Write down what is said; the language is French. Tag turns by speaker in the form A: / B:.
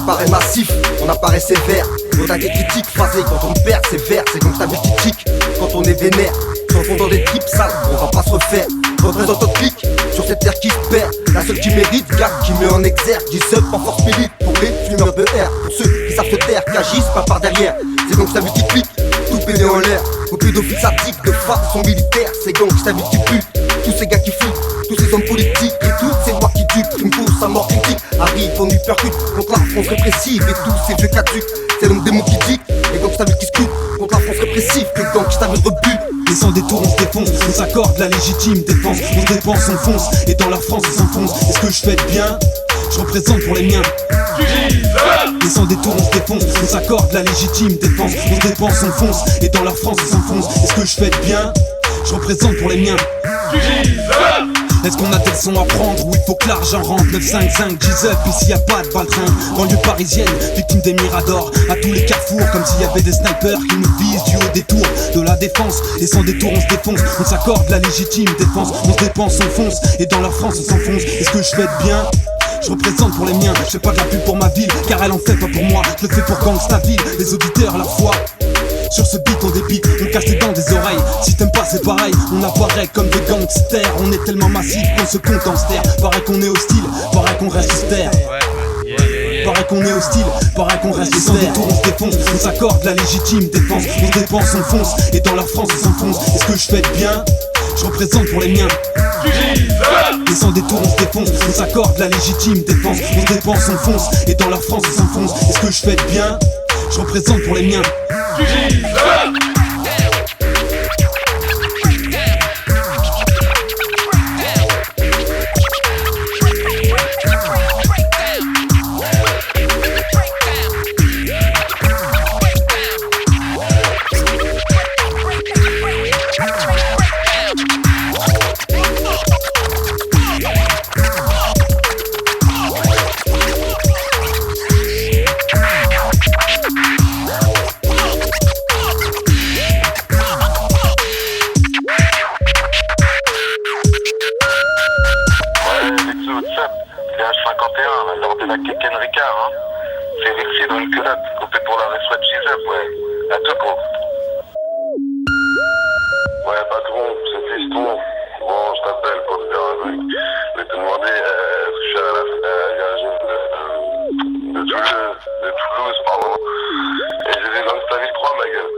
A: apparaît massif, on apparaît sévère. Au taquet critique, phasé quand on perd ses vers. C'est comme ça vu qui tic, quand on est vénère. S'enfonce dans des tripes sales, on va pas se refaire. Représente notre clic, sur cette terre qui se perd. La seule qui mérite, garde qui met en exergue. Dis sub en force milite, pour les fumeurs de air. Pour ceux qui savent se taire, qui agissent pas par derrière. C'est donc ça vu qui clique, tout pédé en l'air. Au pédophiles sadiques de façon militaire. C'est donc ça vu qui pue, tous ces gars qui flippent. Tous ces hommes politiques et toutes ces voix qui dupent. Une course à mort critique arrive, on y percute contre la France répressive et tous ces vieux caducs. C'est l'homme des mots qui dit, et donc ça vu qui scrute contre la France répressive, que donc ça veut rebut.
B: Et sans détour on se défonce, on s'accorde la légitime défense. On se dépense, on fonce, et dans leur France on s'enfonce. Est-ce que je fais de bien? Je représente pour les miens. Et sans détour on se défonce, on s'accorde la légitime défense. On se dépense, on fonce, et dans leur France on s'enfonce. Est-ce que je fais de bien? Je représente pour les miens. Est-ce qu'on a des leçons à prendre ou il faut que l'argent rentre? 955, G-Up, ici y'a pas de baltrin. Banlieue parisienne, victime des miradors. À tous les carrefours, comme s'il y avait des snipers qui nous visent du haut des tours de la défense. Et sans détour on se défonce, on s'accorde la légitime défense. On se dépense, on fonce, et dans leur France on s'enfonce. Est-ce que je fais de bien? Je représente pour les miens, je fais pas de la pub pour ma ville, car elle en fait pas pour moi. Je le fais pour Gangsta Ville, les auditeurs leur foi. Sur ce beat on débite, on casse les dents des oreilles. Si t'aimes pas c'est pareil, on apparaît comme des gangsters. On est tellement massif qu'on se compte en ster. Paraît qu'on est hostile, paraît qu'on reste austère. Paraît qu'on est hostile, paraît qu'on reste sans détour on se défonce, on s'accorde la légitime défense. On se dépense, on fonce, et dans leur France on s'enfonce. Est-ce que je fais de bien? Je représente pour les miens. Et sans détour on se défonce, on s'accorde la légitime défense. On se dépense, on fonce, et dans leur France on s'enfonce. Est-ce que je fais de bien? Je représente pour les miens.
C: Lors de la Keken Ricard, hein. C'est Rixi dans une culotte, coupé pour la reçoit de G-Up, ouais. À tout gros. Ouais, patron, c'est fiston. Bon, je t'appelle pour te dire un truc. Je vais te demander, est-ce que je suis à de Toulouse, pardon. Et j'ai des Gangsta Ville 3, ma gueule.